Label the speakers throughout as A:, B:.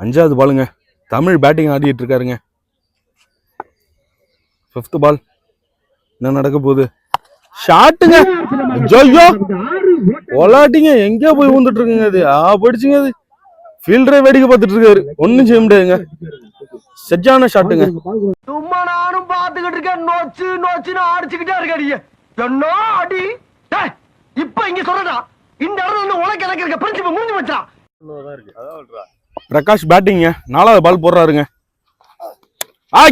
A: அஞ்சாவது பாலுங்க. தமிழ் பேட்டிங் ஆடிட்டு இருக்காருங்க. 5th பால். என்ன நடக்க போகுது? ஷாட்டுங்க. ஜோயோ ஒலாட்டிங்க எங்கேயோ போய் ஊந்துட்டு இருக்குங்க. அது படிச்சுங்க. அது ஃபீல்டரே வேடிக்கை பார்த்துட்டு இருக்காரு. ஒன்னும் செய்ய முடியாதுங்க. செஜான ஷாட்டுங்க.
B: சும்மா நானும் பாத்துக்கிட்டு இருக்கேன். நோச்சு நோச்சுன்னு அடிச்சுக்கிட்டே இருக்காடியே. என்ன அடி? இப்ப இங்க சொல்றா இந்த இடத்துல வந்து உனக்கு எனக்கு இருக்க பிரின்சிபல் முடிஞ்சு வச்சான்.
A: பிரகாஷ் பேட்டிங்க. 4வது பால் போடுறாருங்க.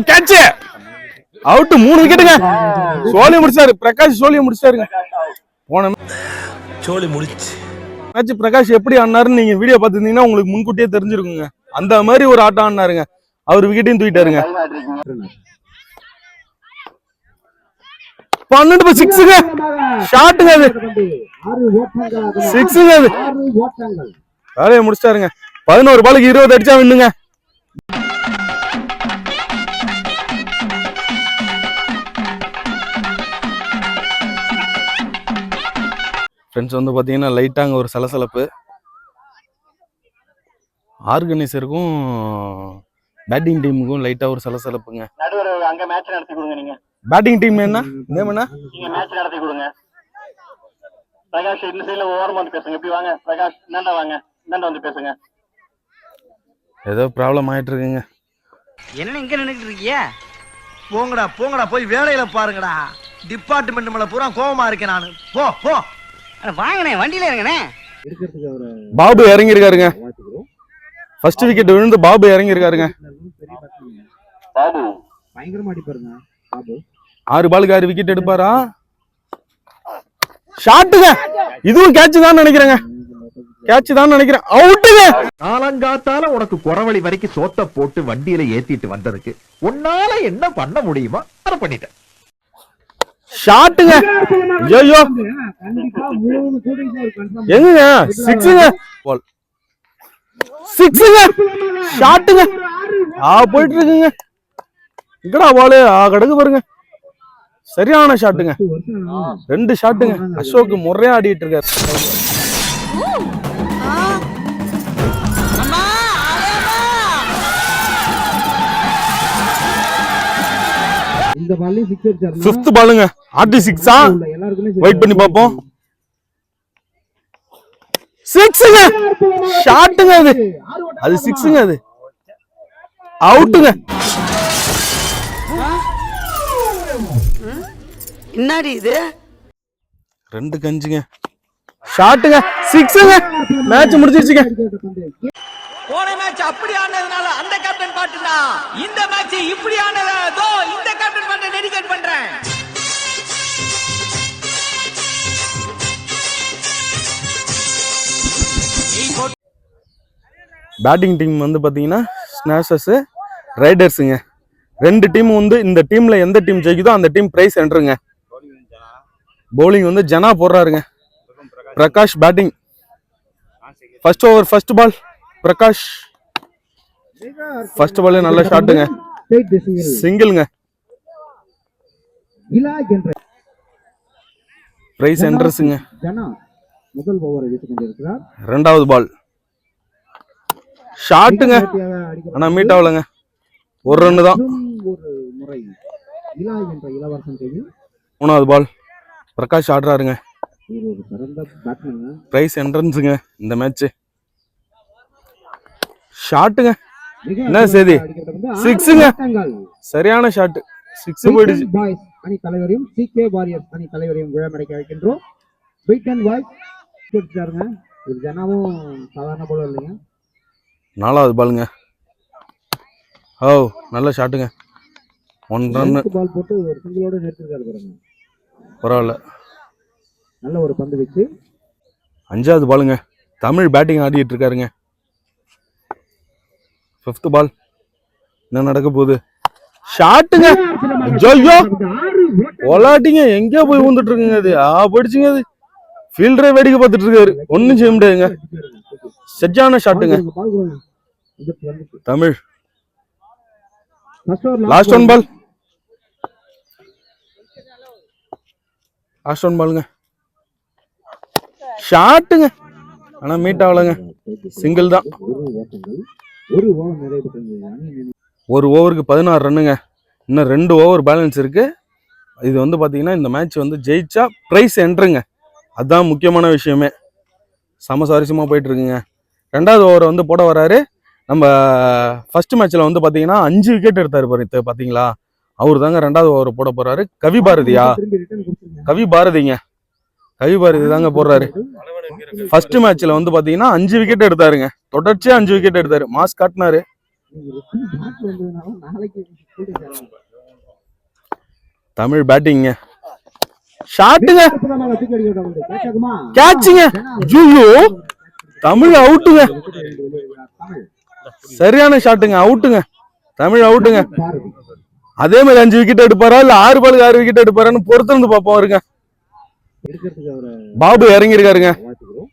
A: Catch out. 3 விக்கெட்டுங்க. சோலி முடிச்சாரு. பிரகாஷ் சோலியை முடிச்சாருங்க. போன
C: சோலி முடிச்சு
A: மேட்ச் பிரகாஷ் எப்படி ஆனாருன்னு நீங்க வீடியோ பார்த்துருந்தீங்கன்னா உங்களுக்கு முன்கூட்டியே தெரிஞ்சிருக்குங்க. அந்த மாதிரி ஒரு ஆட்டம் ஆனாருங்க. அவர் விக்கெட்டையும் தூக்கிட்டாருங்க. 12 6ங்க. ஷாட்டுங்க. அது 6ங்க. அது வேலையை முடிச்சிட்டாருங்க. 11 பாலுக்கு 20 அடிச்சா வின்னுங்க. ஃப்ரெண்ட்ஸ் வந்து பார்த்தீங்கன்னா லைட்டாக ஒரு சலசலப்பு. ஆர்கனைசருக்கும் பேட்டிங் டீமுக்கும் லைட்டாக ஒரு சலசலப்புங்க.
D: அங்க மேட்ச் நடத்தி கொடுங்க. நீங்க
A: பேட்டிங் டீம் என்ன நேம் என்ன?
D: நீங்க மேட்ச் நடத்தி கொடுங்க. பிரகாஷ் இந்த சைடுல ஓரமா வந்து பேசுங்க. எப்படி வாங்க பிரகாஷ், இந்தாண்ட வாங்க. இந்தாண்ட வந்து பேசுங்க.
A: ஏதோ ப்ராப்ளம் ஆயிட்டு இருக்குங்க.
B: என்ன இங்க நின்னுட்டு இருக்கீங்க? போங்கடா போங்கடா போய் வேலையில பாருங்கடா. டிபார்ட்மெண்ட் மேல பூரா கோவமா இருக்கேன் நானு. போ போ வாங்கனே வண்டியில இறங்கனே.
A: பாபு இறங்கி இருக்காருங்க. ஃபர்ஸ்ட் விக்கெட் விழுந்து பாபு இறங்கி இருக்காருங்க.
D: பாபு
E: பயங்கரமா அடிப்பாருங்க. பாபு
A: 6 பாலுக்கு 6 விக்கெட் எடுப்பாரா? ஷாட்டுங்க. இதுவும் கேட்ச் தான் நினைக்கிறேங்க. கேட்ச் தான் நினைக்கிறேன். அவுட்டுங்க.
C: காலங்காத்தால உனக்கு குறவழி வரைக்கும் சோத்த போட்டு வண்டியில ஏத்திட்டு வந்ததுக்கு உன்னால என்ன பண்ண முடியுமா அதை பண்ணிட்டேன்.
A: ஷாட்டுங்க. ஐயோ எங்க 6ங்க. பால் 6ங்க. ஷாட்டுங்க. போயிட்டு இருக்குங்க. இங்கடா பாலு கடக்கு பாருங்க. சரியான ஷாட்டுங்க. 2 ஷாட்டுங்க. அசோக் முறையா ஆடிட்டு இருக்காரு.
E: இந்த பால்ல 6 அடிச்சாரு.
A: 5th பாலுங்க. ஆர்டி 6ஆ? வெயிட் பண்ணி பாப்போம். 6ங்க. ஷாட்டுங்க. அது 6ங்க. அது அவுட்டுங்க.
B: என்னடி இது?
A: 2 கஞ்சுங்க. ஷாட்டுங்க. 6ங்க. மேட்ச் முடிஞ்சிருச்சுங்க.
B: போன மேட்ச் அப்படி ஆனதுனால அந்த கேப்டன் பாட்டுனா, இந்த மேட்ச் இப்படி ஆனதோ இந்த கேப்டன் பாட்டை டெடிகேட் பண்றேன்.
A: பேட்டிங் டீம் வந்து பாத்தீங்கன்னா ஸ்னாஷர்ஸ், ரைடர்ஸுங்க. 2 டீம் வந்து இந்த டீம்ல எந்த டீம் ஜெயிக்குதோ அந்த டீம் பிரைஸ் என்றுங்க. பவுலிங் வந்து ஜனா போடுறாருங்க. Prakash batting. First over first ball Prakash. First ball நல்ல ஷாட்டுங்க. சிங்கிள்ங்க. பிரைஸ் என்ட்ரஸ்ங்க.
E: ஜனா முதல் ஓவரை வீசிக் கொண்டிருக்கிறார்.
A: 2வது பால் ஷாட்டுங்க. ஆனா மீட் ஆகலங்க. ஒரு ரன் தான்.
E: ஒரு முறை இலா என்ற இளவரசன் கையில்
A: 3வது பால் பிரகாஷ் ஆடுறாருங்க.
E: ஒரு சிறந்த பேட்ஸ்மேன்.
A: பிரைஸ் என்ட்ரன்ஸுங்க இந்த மேட்ச். ஷாட்டுங்க. என்ன செய்தி? 6ங்க. சரியான ஷாட். 6 போயிடுச்சு.
E: பாய்ஸ் அணி தலைவரையும் சிகே வாரியர்ஸ் அணி தலைவரையும் விழாமடைக்க வைக்கின்றோம். வெயிட் அண்ட் வாட்ச் கொடுத்தாருங்க. ஒரு ஜனாவும் சாதாரண போல இல்லைங்க.
A: 4வது பாலுங்க. நல்ல ஷாட்டுங்க. 1 ரன்.
E: பால் போட்டு ஒரு சிங்கிளோட நிறுத்திருக்காரு பாருங்க.
A: பரவாயில்ல.
E: நல்ல ஒரு பந்து வச்சு.
A: 5வது பாலுங்க. தமிழ் பேட்டிங் ஆடிட்டு இருக்காருங்க. 5th பால். என்ன நடக்க போகுது? ஷாட்டுங்க. ஜோயோ ஒலாட்டிங்க எங்கேயோ போய் ஊந்துட்டு இருக்குங்க. அது படிச்சுங்க. அது ஃபீல்டரே வேடிக்கை பார்த்துட்டு இருக்காரு. ஒன்னும் செய்ய முடியாதுங்க. செஜான ஷாட்டுங்க. Tamil. Last one ball. Last one பாலுங்க. ஷாட்டுங்க. ஆனா மீட் ஆகலங்க. சிங்கிள் தான்.
E: ஒரு ஓவர் நிறைய பெற்றிருந்தது. அணி
A: ஒரு ஓவருக்கு 16 ரன்னுங்க. இன்னும் 2 ஓவர் பேலன்ஸ் இருக்கு. இது வந்து பாத்தீங்கன்னா இந்த மேட்ச் வந்து ஜெயிச்சா பிரைஸ் என்ட்ருங்க. அதுதான் முக்கியமான விஷயமே. சமசாரிசமா போயிட்டு இருக்குங்க. 2வது ஓவரை வந்து போட வராரு. நம்ம ஃபர்ஸ்ட் மேட்ச்ல வந்து பாத்தீங்கன்னா 5 விக்கெட் எடுத்தாரு பாரு பாத்தீங்களா, அவரு தாங்க 2வது ஓவரை போட போறாரு. கவி பாரதியா,
E: திரும்பி ரிட்டர்ன் கொடுத்துருங்க.
A: கவி பாரதிங்க, கவி பாரதி தாங்க போடுறாரு. ஃபர்ஸ்ட் மேட்ச்ல வந்து பாத்தீங்கன்னா 5 விக்கெட் எடுத்தாருங்க. தொடர்ச்சியா 5 விக்கெட் எடுத்தாரு. மாஸ் காட்டினாரு.
E: நீங்க ரிட்டர்ன் பேக் வந்ததுனால நாளைக்கு ஃபீல்டிங் செய்யலாம்.
A: தமிழ் பேட்டிங்க. ஷாட்டுங்க,
E: அற்புதமாக தூக்கி அடிக்க விட்டாங்க. கேட்ச் ஆகுமா?
A: கேட்சுங்க. ஜூயோ தமிழ் அவுட்டுங்க.
E: தமிழ்
A: சரியான ஷாட்டுங்க, அவுட்டுங்க. தமிழ் அவுட்டுங்க.
E: பாரதி
A: அதே மாதிரி 5 விக்கெட் எடுப்பாரா இல்ல 6 பாலுக்கு 6 விக்கெட் எடுப்பாரான்னு பொறுத்திருந்து பார்ப்போம் இருங்க.
E: எடுக்கிறதுக்கு அவரை
A: பாபு இறங்கியிருக்காருங்க.
E: வாழ்த்துக்கிறோம்.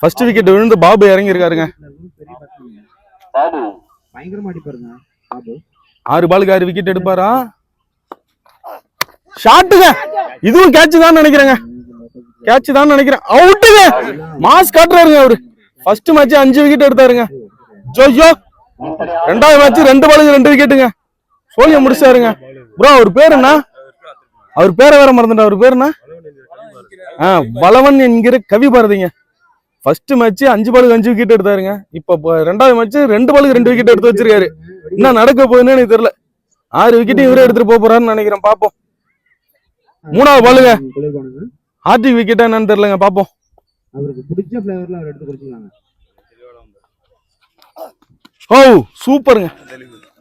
A: ஃபர்ஸ்ட் விக்கெட் விழுந்து பாபு இறங்கியிருக்காருங்க.
E: பெரிய பசங்க.
D: பாபு
E: பயங்கரமா அடிப்பாருங்க பாபு.
A: 6 பாலுக்கு 6 விக்கெட் எடுப்பாரா? ஷாட்டுங்க, இதுவும் கேட்ச் தான் நினைக்கிறேங்க. கேட்ச் தான் நினைக்கிறேன். அவுட்டுங்க. மாஸ் காட்டுறாருங்க அவரு. ஃபர்ஸ்ட் மேட்ச் 5 விக்கெட் எடுத்தாருங்க. ஜோயோ 2வது மேட்ச் 2 பாலுக்கு 2 விக்கெட்டுங்க. சோழிய முடிச்சாருங்க. ப்ரோ அவர் பேர் என்ன? அவர் பேரை வேற மறந்துட்டா. அவர் பேர் என்ன? பலவன் என்கிற கவி பாரதிங்க. ஃபர்ஸ்ட் மேட்ச் 5 பாலுக்கு 5 விக்கெட் எடுத்தாருங்க. இப்ப 2வது மேட்ச் 2 பாலுக்கு 2 விக்கெட் எடுத்து வச்சிருக்காரு. என்ன நடக்க போகுதுன்னு எனக்கு தெரியல. 6 விக்கெட் இவரே எடுத்துட்டு போக போறாருன்னு நினைக்கிறேன். பாப்போம். 3வது பாலுங்க.
E: குளிர்பானுங்க.
A: ஹார்டிக் விக்கெட்டா என்னன்னு தெரியலங்க. பாப்போம்.
E: அவருக்கு பிடிச்ச பிளேவர்ல அவர் எடுத்து குடிச்சுக்கலாங்க.
A: ஓ சூப்பருங்க.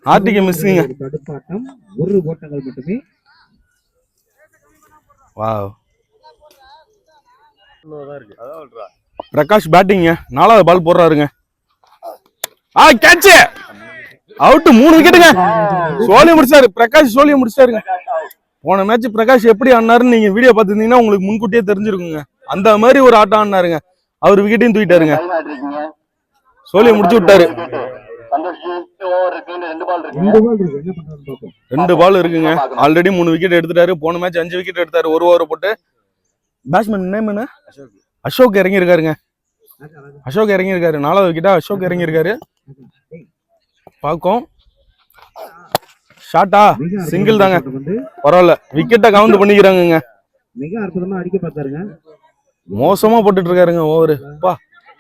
A: ஹார்டிக் மிஸ்ஸிங்க.
E: ஒரு தடுப்பாட்டம், ஒரு ஓட்டங்கள் மட்டுமே.
A: வாவ். பிரகாஷ் பேட்டிங்க. 4வது பால் போடுறாருங்க. Catch out. 3 விக்கெட்டுங்க. சோழிய முடிச்சாரு பிரகாஷ். சோழிய முடிச்சாருங்க. போன மேட்ச் பிரகாஷ் எப்படி ஆனாருன்னு நீங்க வீடியோ பார்த்துருந்தீங்கன்னா உங்களுக்கு முன்கூட்டியே தெரிஞ்சிருக்குங்க. அந்த மாதிரி ஒரு ஆட்டம் ஆனாருங்க. அவர் விக்கெட்டையும் தூக்கிட்டாருங்க. சோழிய முடிச்சு விட்டாரு.
D: ஓவர் இருக்கு. 2 பால் இருக்கு.
E: 2 பால் இருக்கு. என்ன பண்றாருன்னு பார்ப்போம்.
A: 2 பால் இருக்குங்க. ஆல்ரெடி 3 விக்கெட் எடுத்துட்டாரு. போன மேட்ச் 5 விக்கெட் எடுத்தாரு. 1 ஓவர் போட்டு. பேட்ஸ்மேன் நேம் என்ன? அசோக் இறங்கியிருக்காருங்க. அசோக் இறங்கியிருக்காரு. 4வது விக்கெட்டா அசோக் இறங்கியிருக்காரு. பாக்கும். ஷாட்டா சிங்கிள் தாங்க. பரவாயில்ல. விக்கெட்டை கவுண்ட் பண்ணிக்கிறாங்க.
E: மிக அற்புதமா அடிக்க பார்த்தாருங்க.
A: மோசமா போட்டுட்டு இருக்காருங்க ஓவரு. பா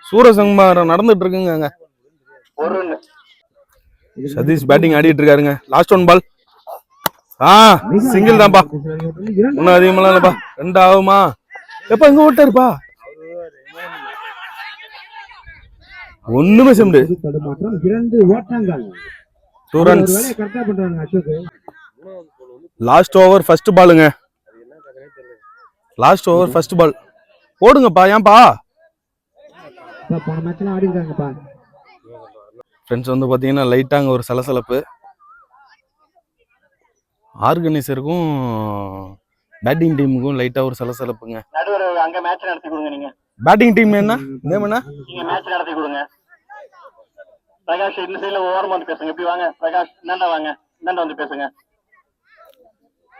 A: சூரசம்ஹாரம் நடந்துட்டு இருக்குங்க.
D: ஒரு run.
A: சதீஷ் பேட்டிங் ஆடிட்டு இருக்காருங்க. லாஸ்ட் 1 பால். சிங்கிள் தான்ப்பா. இன்னும் அதிகமெல்லாம் இல்லப்பா. 2 ஆகுமா? எப்ப எங்க ஓட்டாருப்பா? ஒண்ணுமே செம்பு.
E: தடுமாற்றம். 2 ஓட்டங்கள்.
A: 2 runs.
E: வேலையை கரெக்டா பண்றாங்க அசோக்.
A: லாஸ்ட் ஓவர் ஃபர்ஸ்ட் பாலுங்க. லாஸ்ட் ஓவர் ஃபர்ஸ்ட் பால் போடுங்கப்பா. ஏன்பா?
E: போன மேட்ச்லாம் ஆடி இருக்காங்கப்பா.
A: ஃப்ரெண்ட்ஸ் வந்து பாத்தீங்கன்னா லைட்டாங்க ஒரு சலசலப்பு. ஆர்கனைசருக்கும் பேட்டிங் டீமுக்கும் லைட்டா ஒரு சலசலப்புங்க.
D: நடுவர் அங்க மேட்ச் நடத்தி கொடுங்க. நீங்க
A: பேட்டிங் டீம் என்ன நேம் என்ன?
D: நீங்க மேட்ச் நடத்தி கொடுங்க. பிரகாஷ் இந்த சைடுல ஓரமா வந்து பேசுங்க. எப்படி வாங்க பிரகாஷ். இந்தாண்ட வாங்க. இந்தாண்ட வந்து பேசுங்க.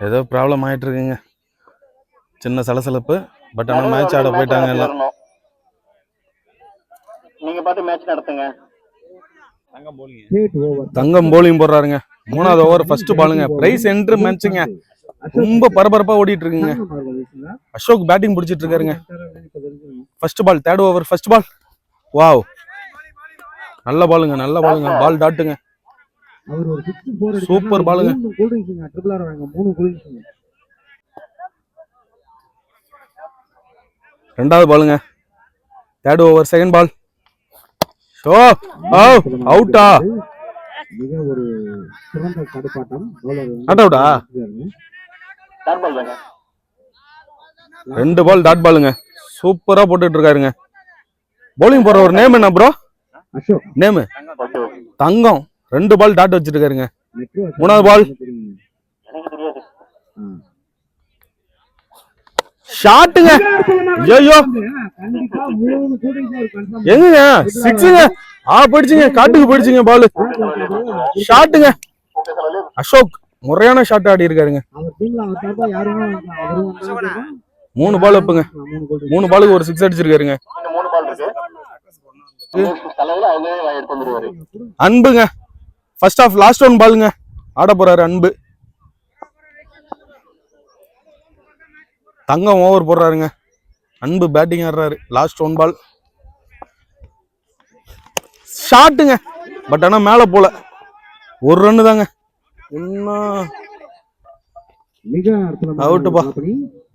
A: ஏதோ ப்ராப்ளம் ஆயிட்டு இருக்குங்க. சின்ன சலசலப்பு. பட் ஆனா மேட்ச் ஆட போயிட்டாங்க எல்லாம்.
D: நீங்க பார்த்து மேட்ச் நடத்துங்க.
E: Straight over.
A: தங்கம் போலிங் போடுறாருங்க. 3வது ஓவர் ஃபர்ஸ்ட் பாலுங்க. பிரைஸ் என்ட்ரு மேட்சுங்க. ரொம்ப பரபரப்பா ஓடிட்டு இருக்குங்க. அசோக் பேட்டிங் பிடிச்சிட்டு இருக்காருங்க. First ball 3rd over first ball. Wow நல்ல பாலுங்க. நல்ல பாலுங்க. பால் டாட்டுங்க.
E: அவர் ஒரு 6-4
A: சூப்பர் பாலுங்க.
E: 3 கூல் ட்ரிங்க்ஸ்ங்க. ட்ரிபிள் ஆர் வாங்க 3 கூல் ட்ரிங்க்ஸ்.
A: 2வது பாலுங்க. 3rd over second ball. அவுட்டா?
E: மிக ஒரு சிறந்த தடுப்பாட்டம்.
A: நாட் அவுட்டா? 2 பால் டாட் பாலுங்க. சூப்பரா போட்டுட்டு இருக்காருங்க. பவுலிங் போற ஒரு நேம் என்ன ப்ரோ?
E: அசோக்.
A: நேம் தங்கம். 2 பால் டாட் வச்சிட்டு இருக்காருங்க. 3வது பால். ஷாட்டுங்க. ஐயோ
E: கண்டிப்பா 3 கூல் ட்ரிங்க்ஸ் கன்ஃபார்ம்.
A: எங்க 6ங்க. போயிடுச்சுங்க. காட்டுக்கு போயிடுச்சுங்க பால். ஷாட்டுங்க. அசோக் முறையான ஷாட் ஆடி இருக்காருங்க.
E: அவர் டீம்ல அவர் சார்பா யாரும் அவரும் வந்தாங்க.
A: 3 பால் வைப்புங்க. 3 பாலுக்கு ஒரு 6 அடிச்சிருக்காருங்க.
D: இந்த 3 பால் இருக்கு. தலையில அவங்களே எடுத்து வந்துருவாரு.
A: அன்புங்க ஃபர்ஸ்ட் ஆஃப் லாஸ்ட் ஒன் பாலுங்க ஆட போறாரு அன்பு. தங்கம் ஓவர் போடுறாருங்க. அன்பு பேட்டிங் ஆடுறாரு. லாஸ்ட் ஒன் பால் ஷாட்டுங்க. பட் ஆனா மேல போல ஒரு ரன்னு தாங்க. இன்னும்
E: மிக அற்புதமான
A: அவுட்டுப்பா.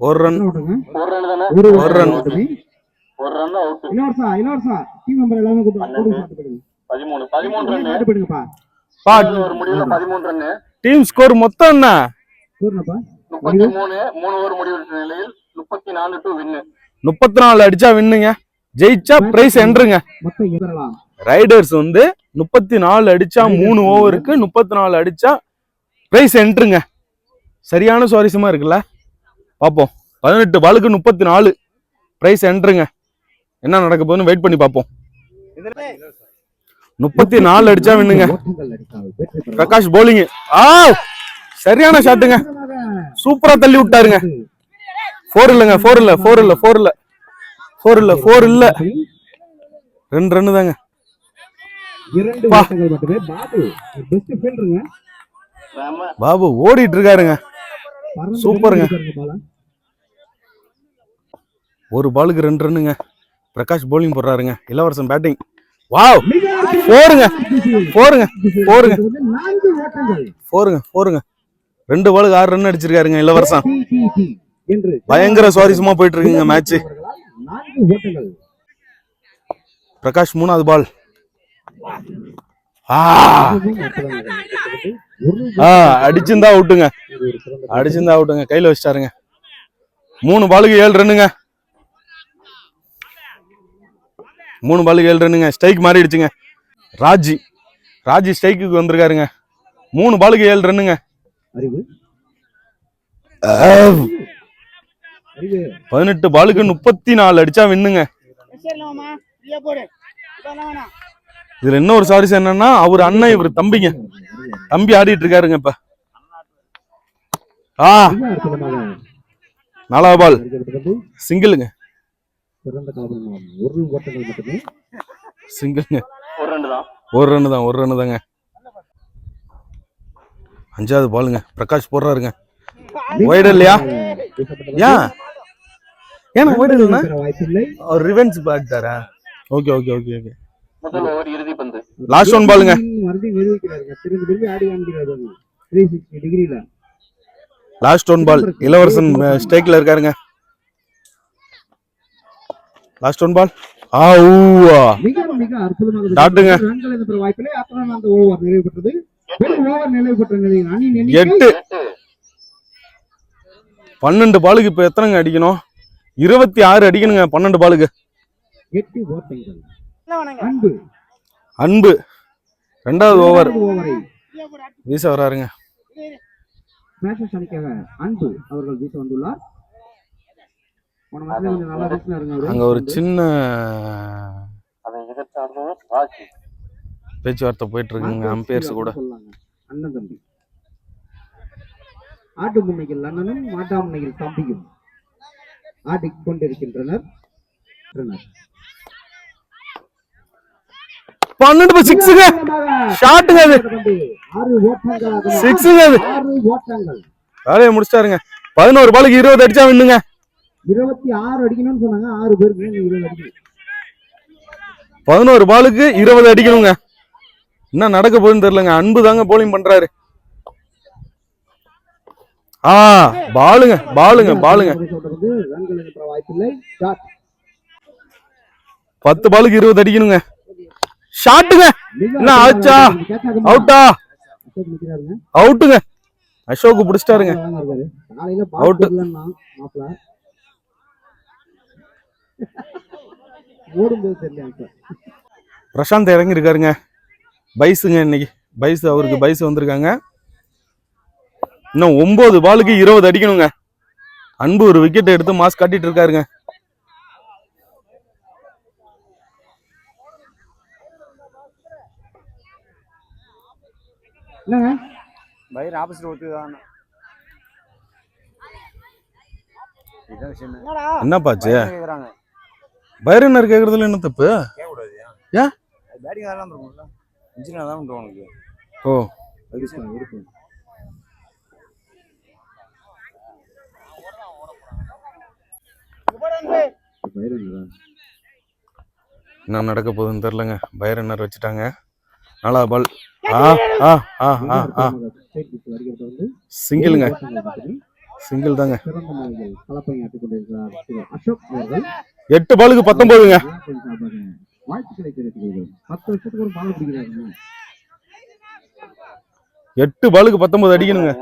A: ஒரு ரன்
D: ஒரு ரன் தானே,
A: ஒரு ரன்
D: ஒரு ரன் அவுட்.
E: இலவசா டீம் மெம்பர் எல்லாமே கூப்பிடுங்க.
D: 13 ரன்
E: ஸ்டார்ட் பண்ணுங்கப்பா.
D: ஒரு முடிவுல 13 ரன்.
A: டீம் ஸ்கோர் மொத்தம் என்ன?
E: கூறுனப்பா
D: 33 3 ஓவர் முடிவுற்ற நிலையில் 34 டு வின்.
A: 34 அடிச்சா வின்னுங்க. ஜெயிச்சா பிரைஸ் என்றுங்க.
E: மொத்தம் எதிரலாம்.
A: ரைடர்ஸ் வந்து 34 அடிச்சா 3 ஓவருக்கு 34 அடிச்சா பிரைஸ் என்றுங்க. சரியான சுவாரஸ்யமா இருக்குல்ல? பாப்போம். 18 பாலுக்கு 34 பிரைஸ் என்றுங்க. என்ன நடக்க போகுதுன்னு வெயிட் பண்ணி பாப்போம். 34 அடிச்சா வின்னுங்க. பிரகாஷ் போலிங். சரியான ஷாட்டுங்க. சூப்பரா தள்ளி விட்டாருங்க. 4 இல்லங்க, 4 இல்ல 4 இல்ல 4 இல்ல 4 இல்ல 4 இல்ல 2 ரன் தாங்க.
E: 2 ஓட்டங்கள் மட்டுமே. பாபு பெஸ்ட் ஃபீல்டருங்க.
A: பாபு ஓடிட்டு இருக்காருங்க. சூப்பருங்க. ஒரு பாலுக்கு 2 ரன்னுங்க. பிரகாஷ் போலிங் போடுறாருங்க. இளவரசன் பேட்டிங். வாவ் போருங்க போருங்க போருங்க
E: 4 ஓட்டங்கள்.
A: போருங்க போருங்க 2 பாலுக்கு 6 ரன் அடிச்சிருக்காருங்க இளவரசன்.
E: என்று
A: பயங்கர சுவாரஸ்யமா போயிட்டு இருக்குங்க மேட்ச்.
E: 4 ஓட்டங்கள்.
A: பிரகாஷ் 3வது பால். அடிச்சிருந்தா அவுட்டுங்க. அடிச்சிருந்தா அவுட்டுங்க. கையில வச்சிட்டாருங்க. 3 பாலுக்கு 7 ரன்னுங்க. 3 பாலுக்கு 7 ரன்னுங்க. ஸ்ட்ரைக் மாறிடுச்சுங்க. ராஜி ஸ்ட்ரைக்குக்கு வந்திருக்காருங்க. 3 பாலுக்கு 7 ரன்னுங்க. 18 பாலுக்கு 34 அடிச்சா வின்னுங்க. இதுல இன்னொரு சுவாரஸ்யம் என்னன்னா அவர் அண்ணன் இவர் தம்பிங்க. தம்பி ஆடிட்டு இருக்காருங்க இப்ப. 4வது பால் சிங்கிளுங்க.
E: ஒரு ஓட்டங்கள் மட்டுமே.
A: சிங்கிளுங்க.
D: ஒரு ரன் தான்.
A: ஒரு ரன்னு தாங்க. 5வது பாலுங்க. பிரகாஷ் போடுறாருங்க. வைடு இல்லையா? ஏன்னா வைடு இல்லைன்னா அவர் ரிவெஞ்ச் பார்த்தாரா? Okay okay okay okay.
D: முதல் ஓவர் இறுதி பந்து.
A: லாஸ்ட் ஒன் பாலுங்க.
E: மறுபடியும் நிரூபிக்கிறாருங்க. திரும்பி ஆடி காமிக்கிறாரு 360 டிகிரில.
A: லாஸ்ட் ஒன் பால். இளவரசன் ஸ்ட்ரைக்ல இருக்காருங்க. Last one ball.
E: மிக அற்புதமாக
A: டாட்டுங்க.
E: ரன்கள் என்ற வாய்ப்பிலே அப்புறம் அந்த ஓவர் நிறைவு பெற்றது. ஓவர் நிறைவு பெற்ற நிலையில் அணியின் எண்ணிக்கை
A: 8. 12 பாலுக்கு இப்ப எத்தனைங்க அடிக்கணும்? 26 அடிக்கணுங்க 12 பாலுக்கு.
E: 8 ஓட்டங்கள்.
A: அன்பு 2வது ஓவர்
E: ஓவரை
A: வீச வராருங்க.
E: மேட்சஸ் அணிக்காக அன்பு அவர்கள் வீச வந்துள்ளார். நல்லா வீசினாருங்க.
A: அங்க ஒரு சின்ன பேச்சுவார்த்தை போயிட்டு இருக்குங்க அம்பையர்ஸ் கூட.
E: அண்ணன் தம்பி ஆட்டு முன்னையில் அண்ணனும் மாட்டாமுனையில் தம்பியும் ஆடிக் கொண்டிருக்கின்றனர்.
A: 12 6ங்க. ஷாட்டுங்க அது.
E: 6 ஓட்டங்கள்.
A: 6ங்க அது.
E: 6 ஓட்டங்கள்.
A: வேலையை முடிச்சிட்டாருங்க. 11 பாலுக்கு 20 அடிச்சா வின்னுங்க.
E: 26 அடிக்கணும்னு சொன்னாங்க. 6 பேருக்கு 20 அடிக்கணும்.
A: 11 பாலுக்கு 20 அடிக்கணுங்க. என்ன நடக்க போகுதுன்னு தெரியலங்க. அன்பு தாங்க போலிங் பண்றாரு. பாலுங்க. 10 பாலுக்கு 20 அடிக்கணுங்க. ஷாட்டுங்க. என்ன ஆச்சா? அவுட்டா? அவுட்டுங்க. அசோக் பிடிச்சிட்டாருங்க. அவுட். பிரசாந்த் இறங்கி இருக்காருங்க. பைஸுங்க இன்னைக்கு. அவருக்கு பைஸ் வந்திருக்காங்க. இன்னும் 9 பாலுக்கு 20 அடிக்கணுங்க. அன்பு ஒரு விக்கெட் எடுத்து மாஸ் காட்டிட்டு இருக்காருங்க. என்னப்பாச்சு? பைரனர் கேக்குறதுல என்ன தப்பு? ஏன்?
F: பேட்டிங் ஆடலாம் இருக்கும்ல, இன்ஜின் அதான் பண்ணுறோம் உனக்கு.
A: ஓ
E: இருக்கும்.
A: என்ன நடக்க போகுதுன்னு தெரிலங்க. பையர் என்ன வச்சுட்டாங்க. 4வது பால். சிங்கிளுங்க. சிங்கிள் தாங்க. 8 பாலுக்கு 19ங்க.
E: வாழ்த்துக்களை தெரிவித்துக் கொள்கிறோம். 10 வருஷத்துக்கு ஒரு பால் பிடிக்கிறாங்க.
A: 8 பாலுக்கு 19 அடிக்கணுங்க.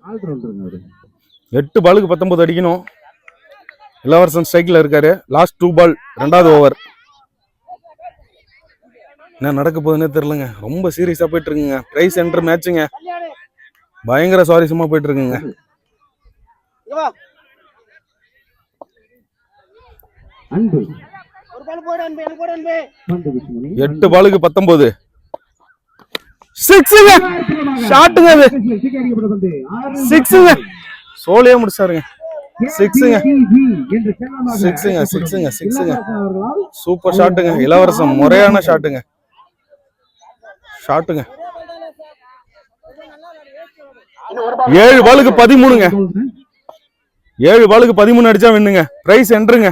E: ஆல்ரவுண்டருங்க அவரு.
A: 8 பாலுக்கு 19 அடிக்கணும். இளவரசன் ஸ்ட்ரைக்ல இருக்காரு. லாஸ்ட் 2 பால் 2வது ஓவர். என்ன நடக்க போகுதுன்னே தெரியலங்க. ரொம்ப சீரியஸா போயிட்டு இருக்குங்க. பிரைஸ் என்ட்ரு மேட்சுங்க. பயங்கர சுவாரஸ்யமா போயிட்டு இருக்குங்க.
E: அன்பு
A: 8 பாலுக்கு 19. சிக்ஸுங்க. ஷாட்டுங்க அது. சிக்ஸுங்க. சோலியே முடிச்சாருங்க. சிக்ஸுங்க. சூப்பர் ஷாட்டுங்க. இளவரசம் முறையான ஷாட்டுங்க. 7 பாலுக்கு 13ங்க. 7 பாலுக்கு 13 அடிச்சா வின்னுங்க. பிரைஸ் என்ட்ருங்க.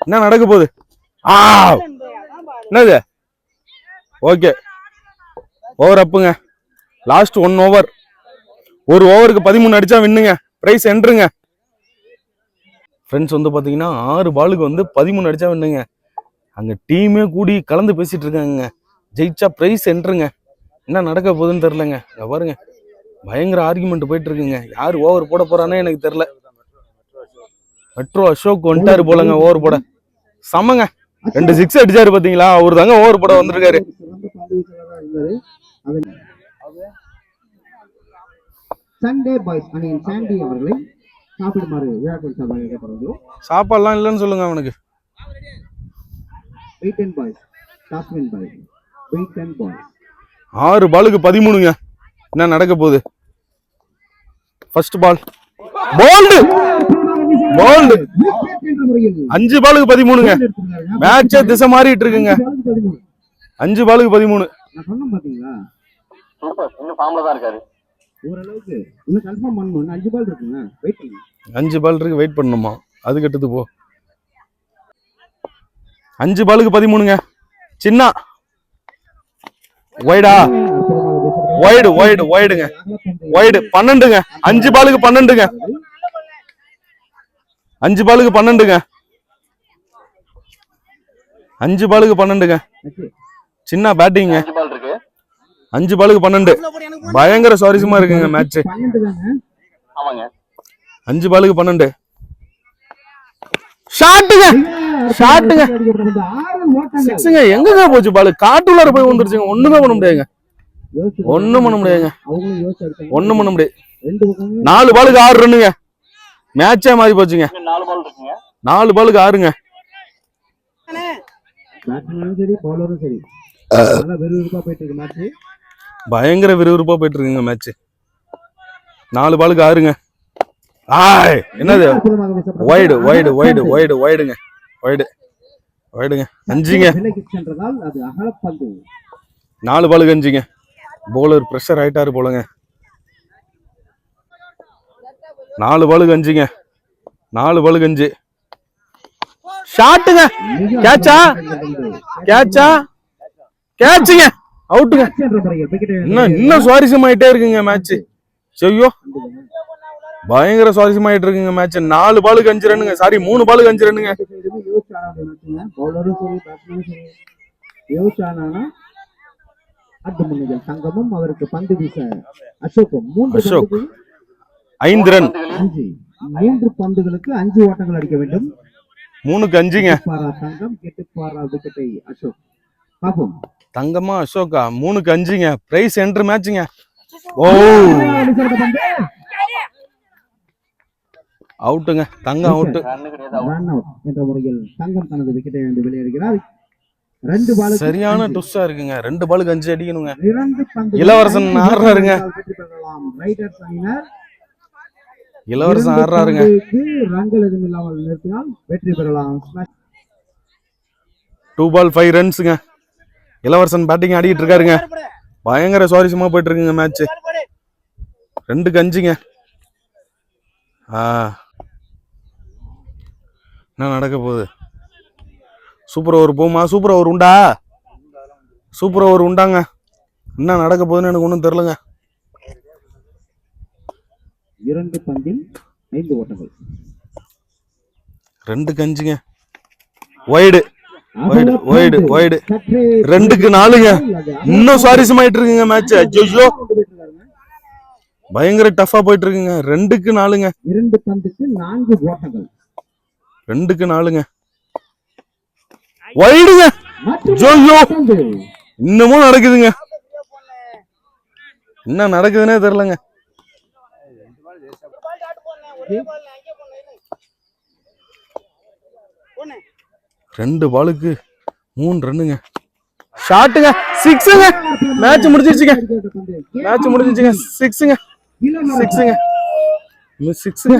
A: என்ன நடக்க போகுது? என்னது? ஓகே, ஓவர் அப்புங்க. Last 1 over. 1 ஓவருக்கு 13 அடிச்சா வின்னுங்க. பிரைஸ் என்ட்ருங்க. ஃப்ரெண்ட்ஸ் வந்து பாத்தீங்கன்னா 6 பாலுக்கு வந்து 13 அடிச்சா வின்னுங்க. அங்க டீமே கூடி கலந்து பேசிட்டு இருக்காங்க. ஜெயிச்சா பிரைஸ் என்ட்ருங்க. என்ன நடக்க போகுதுன்னு தெரியலங்க. அங்க பாருங்க, பயங்கர ஆர்குமெண்ட் போயிட்டு இருக்குங்க. யாரு ஓவர் போட போறானே எனக்கு தெரியல. மெட்ரோ அசோக் வந்துட்டாரு போலங்க ஓவர் போட. சமங்க. 2 6 அடிச்சாரு பாத்தீங்களா? அவரு தாங்க ஓவர் போட வந்திருக்காரு.
E: சண்டே பாய்ஸ் அணியின் சாண்டி அவர்களை சாப்பிடுமாறு விழாக்கள் சபை கேட்கப்படுகிறோம்.
A: சாப்பாடுலாம் இல்லைன்னு சொல்லுங்க அவனுக்கு.
E: வெயிட் அண்ட் பாய்ஸ், டாஸ்மென் பாய்ஸ், வெயிட் அண்ட் பாய்ஸ்.
A: 6 பாலுக்கு 13ங்க. என்ன நடக்க போகுது? First ball bolt. 5 பாலுக்கு 13ங்க. மேட்சே திசை மாறிட்டு இருக்குங்க. 5 பாலுக்கு 13.
E: நான் சொன்னேன் பாத்தீங்களா?
D: சூப்பர். இன்னும் ஃபார்ம்ல தான் இருக்காரு.
E: ஓரளவுக்கு இன்னும் கன்ஃபார்ம் பண்ணணும். 5 பால் இருக்குங்க. வெயிட் பண்ணுங்க.
A: 5 பால் இருக்கு, வெயிட் பண்ணணுமா? அது கெட்டது போ. 5 பாலுக்கு 13ங்க. சின்ன வைடா. வைடுங்க. வைடு 12ங்க. 5 பாலுக்கு 12ங்க. 5 பாலுக்கு 12ங்க. 5 பாலுக்கு 12ங்க. சின்ன பேட்டிங்க.
D: 5 பால் இருக்கு.
A: 5 பாலுக்கு 12. பயங்கர சுவாரஸ்யமா இருக்குங்க மேட்ச்.
D: ஆமாங்க.
A: 5 பாலுக்கு 12. ஷாட்டுங்க. சிக்ஸுங்க. எங்கங்க போச்சு பால்? காட்டுள்ளார போய் வந்துருச்சுங்க. ஒண்ணுமே பண்ண முடியாதுங்க. ஒண்ணும் பண்ண முடியாது. 4 பாலுக்கு 6 ரன்னுங்க. மேட்சே மாறி போச்சுங்க.
D: 4 பால் இருக்குங்க.
A: 4 பாலுக்கு 6ங்க.
E: சரி, பவுலரும் சரி. நல்லா விறுவிறுப்பா போயிட்டு இருக்கு மேட்ச்.
A: பயங்கர விறுவிறுப்பா போயிட்டு இருக்குங்க மேட்ச். 4 பாலுக்கு 6ங்க. என்னது? வைடுங்க. வைடுங்க. 5ங்க. 4 பாலுக்கு 5ங்க. பவுலர் பிரஷர் ஆயிட்டாரு போலங்க. 4 பாலுக்கு 5ங்க. 4 பாலுக்கு 5. ஷாட்டுங்க. கேட்சுங்க. அவுட்டுங்க. இன்னும் சுவாரஸ்யமாயிட்டே இருக்குங்க மேட்ச். ஐயோ, பயங்கர சுவாரஸ்யமாயிட்டு இருக்குங்க மேட்ச். 4 பாலுக்கு 5 ரன்னுங்க. சாரி, 3 பாலுக்கு 5 ரன்னுங்க.
E: தங்கமும் அவருக்கு பந்து வீச அசோக்கும்.
A: 5 ரன்.
E: 3 பந்துகளுக்கு 5 ஓட்டங்கள் அடிக்க வேண்டும்.
A: 3க்கு 5ங்க.
E: தங்கம் கெட்டுப்பாரா விக்கெட்டை அசோக். பாப்போம்.
A: தங்கமா அசோகா? 3க்கு 5ங்க. பிரைஸ் என்ட்ரு மேட்சுங்க. ஓ, அவுட்டுங்க. தங்கம் அவுட்.
E: ரன் அவுட் என்ற முறையில் தங்கம் தனது விக்கெட்டை இழந்து வெளியேறுகிறார். 2 பாலுக்கு
A: சரியான டுஸ்டா இருக்குங்க. 2 பாலுக்கு 5 அடிக்கணுங்க.
E: 2 பந்து
A: இளவரசன் ஆடுறாருங்க.
E: ரைடர்ஸ் அணியினர்
A: இளவரசன் ஆடுறாருங்க.
E: ரன்கள் எதுவும் இல்லாமல் நிறுத்தினால் வெற்றி பெறலாம்.
A: 2 ball 5 ரன்ஸுங்க. இளவரசன் பேட்டிங் ஆடிட்டு இருக்காருங்க. பயங்கர சுவாரஸ்யமா போயிட்டு இருக்குங்க மேட்ச். 2க்கு 5ங்க. என்ன நடக்க போகுது? சூப்பர் ஓவர் போமா? சூப்பர் ஓவர் உண்டா? சூப்பர் ஓவர் உண்டாங்க. என்ன நடக்க போகுதுன்னு எனக்கு ஒன்றும் தெரியலங்க.
E: 2 பந்தில் 5 ஓட்டங்கள்.
A: 2க்கு 5ங்க. Wide wide wide wide. 2க்கு 4ங்க. இன்னும் சுவாரஸ்யமாயிட்டு இருக்குங்க மேட்ச். ஐயோ பயங்கர டஃபா போயிட்டு இருக்குங்க. 2க்கு 4ங்க.
E: 2 பந்துக்கு 4 ஓட்டங்கள்.
A: 2க்கு 4ங்க. வைடுங்க. ஐயோ இன்னமும் நடக்குதுங்க. என்ன நடக்குதுன்னே தெரியலங்க. 2 பாலுக்கு 3 ரன்னுங்க. ஷாட்டுங்க. 6ங்க. மேட்ச் முடிஞ்சிருச்சுங்க. மேட்ச் முடிஞ்சிருச்சுங்க. 6ங்க. 6ங்க. 6ங்க.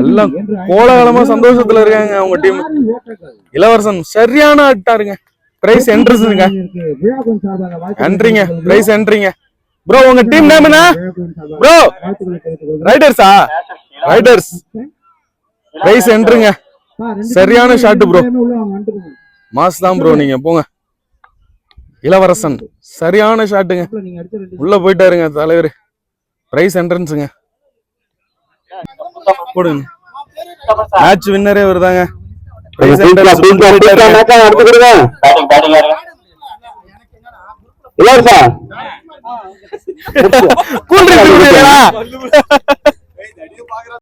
A: எல்லாம் கோலாகலமா சந்தோஷத்துல இருக்காங்க அவங்க டீம். இளவரசன் சரியான ஆட்டாருங்க. பிரைஸ் என்ட்ரிங்க. என்ட்ரிங்க. பிரைஸ் என்ட்ரிங்க. ப்ரோ உங்க டீம் நேம் என்ன ப்ரோ? ரைடர்ஸா? ரைடர்ஸ். பிரைஸ் என்ட்ரிங்க. சரியான ஷாட் ப்ரோ. மாஸ் தான் ப்ரோ. நீங்க போங்க. இளவரசன் சரியான ஷாட்டுங்க. உள்ள போயிட்டாருங்க தலைவர். பிரைஸ் என்ட்ரன்ஸுங்க. போடுங்க. மேட்ச் வின்னரே வருதாங்க. Prize entrance cool drinks